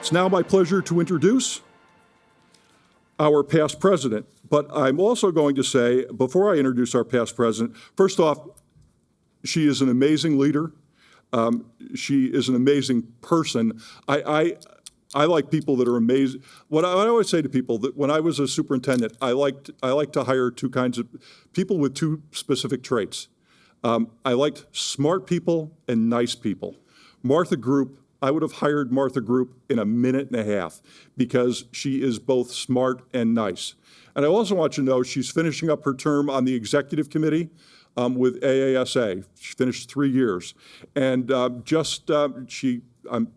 It's now my pleasure to introduce our past president. But I'm also going to say, before I introduce our past president, first off, she is an amazing leader. She is an amazing person. I like people that are amazing. What I always say to people, that when I was a superintendent, I like to hire two kinds of people with two specific traits. I liked smart people and nice people. Martha Group, I would have hired Martha Group in a minute and a half because she is both smart and nice. And I also want you to know she's finishing up her term on the executive committee with AASA. She finished 3 years. And I'm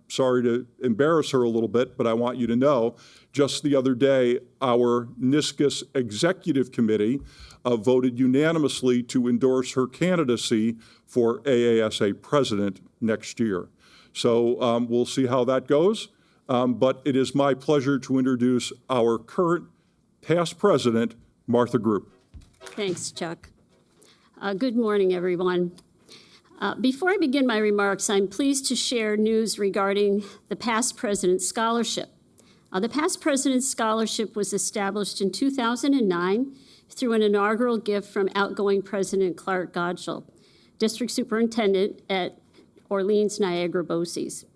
sorry to embarrass her a little bit, but I want you to know, just the other day, our NYSCOSS executive committee voted unanimously to endorse her candidacy for AASA president next year. So we'll see how that goes. But it is my pleasure to introduce our current past president, Martha Group. Thanks, Chuck. Good morning, everyone. Before I begin my remarks, I'm pleased to share news regarding the Past President's Scholarship. The Past President's Scholarship was established in 2009 through an inaugural gift from outgoing President Clark Godshall, District Superintendent at Orleans Niagara BOCES,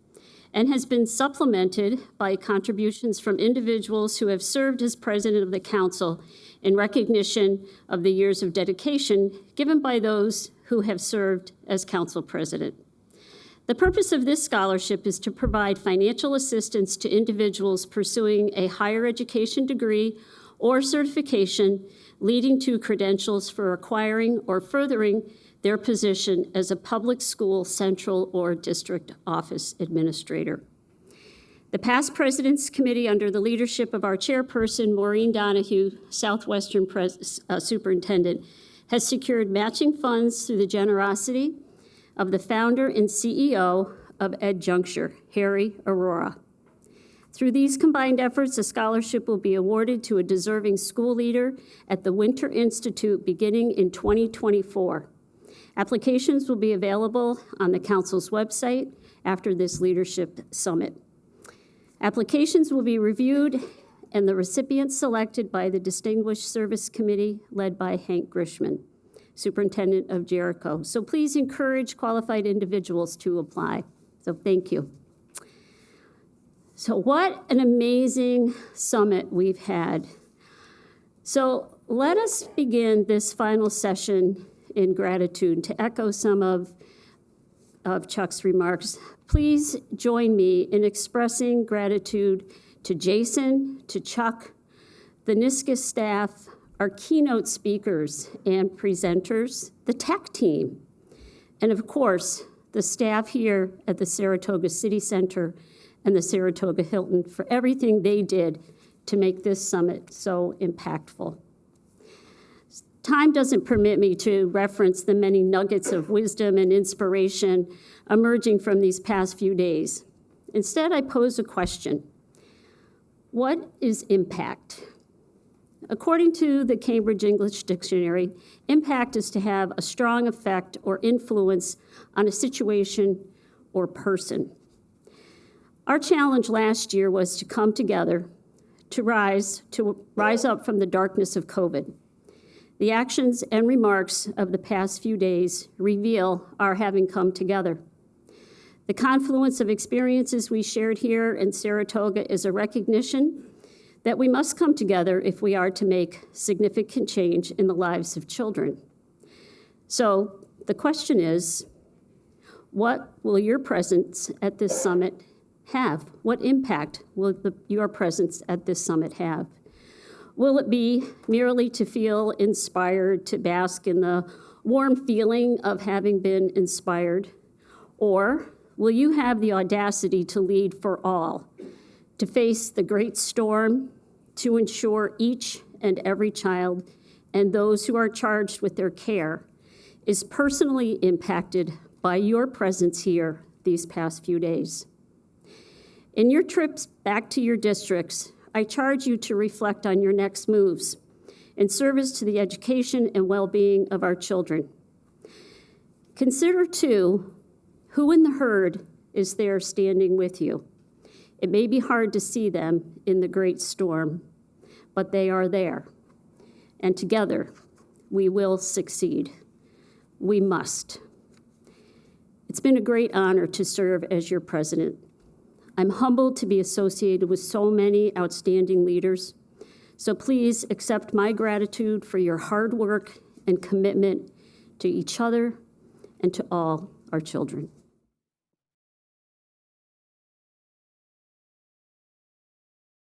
and has been supplemented by contributions from individuals who have served as president of the council in recognition of the years of dedication given by those who have served as council president. The purpose of this scholarship is to provide financial assistance to individuals pursuing a higher education degree or certification leading to credentials for acquiring or furthering their position as a public school central or district office administrator. The Past President's Committee, under the leadership of our chairperson, Maureen Donahue, Southwestern Superintendent, has secured matching funds through the generosity of the founder and CEO of EdJuncture, Harry Aurora. Through these combined efforts, a scholarship will be awarded to a deserving school leader at the Winter Institute beginning in 2024. Applications will be available on the council's website after this leadership summit. Applications will be reviewed and the recipients selected by the Distinguished Service Committee led by Hank Grishman, Superintendent of Jericho. So please encourage qualified individuals to apply. So thank you. So what an amazing summit we've had. So let us begin this final session in gratitude. To echo some of Chuck's remarks, please join me in expressing gratitude to Jason, to Chuck, the NYSCOSS staff, our keynote speakers and presenters, the tech team, and of course, the staff here at the Saratoga City Center and the Saratoga Hilton for everything they did to make this summit so impactful. Time doesn't permit me to reference the many nuggets of wisdom and inspiration emerging from these past few days. Instead, I pose a question. What is impact? According to the Cambridge English Dictionary, impact is to have a strong effect or influence on a situation or person. Our challenge last year was to come together, to rise up from the darkness of COVID. The actions and remarks of the past few days reveal our having come together. The confluence of experiences we shared here in Saratoga is a recognition that we must come together if we are to make significant change in the lives of children. So the question is, what will your presence at this summit have? What impact will your presence at this summit have? Will it be merely to feel inspired, to bask in the warm feeling of having been inspired? Or will you have the audacity to lead for all, to face the great storm, to ensure each and every child and those who are charged with their care is personally impacted by your presence here these past few days? In your trips back to your districts, I charge you to reflect on your next moves in service to the education and well-being of our children. Consider, too, who in the herd is there standing with you. It may be hard to see them in the great storm, but they are there. And together, we will succeed. We must. It's been a great honor to serve as your president. I'm humbled to be associated with so many outstanding leaders. So please accept my gratitude for your hard work and commitment to each other and to all our children.